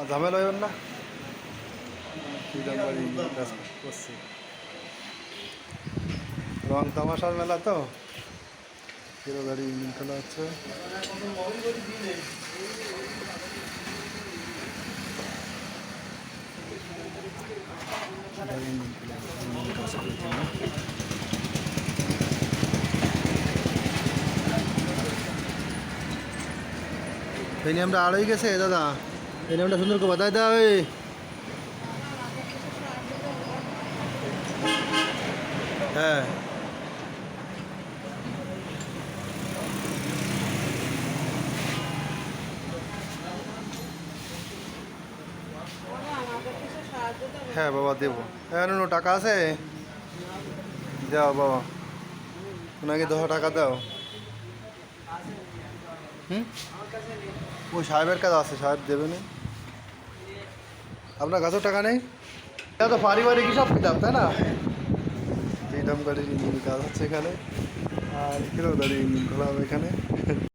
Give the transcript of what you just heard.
ঝামেলা হইবেন না। কাজ করছি, রং তামাশার মেলা তো হিরো গাড়ি ইঞ্জিন খোলা হচ্ছে। এই নিয়মটা আর হয়ে গেছে দাদা, এই নিয়মটা সুন্দর করে বাতাই দেওয়া হয়। হ্যাঁ হ্যাঁ বাবা দেবো। হ্যাঁ টাকা আছে, দাও বাবা, ওনাকে 10 টাকা দাও। ওই সাহেবের কাছে আছে, সাহেব দেবে না। আপনার কাছেও টাকা নেই? এটা তো পারিবারিক হিসাব কিতাব, তাই না? ফ্রিডম গাড়ির ইঞ্জিন কাজ হচ্ছে এখানে, আর হিরো গাড়ির ইঞ্জিন খোলা হবে এখানে।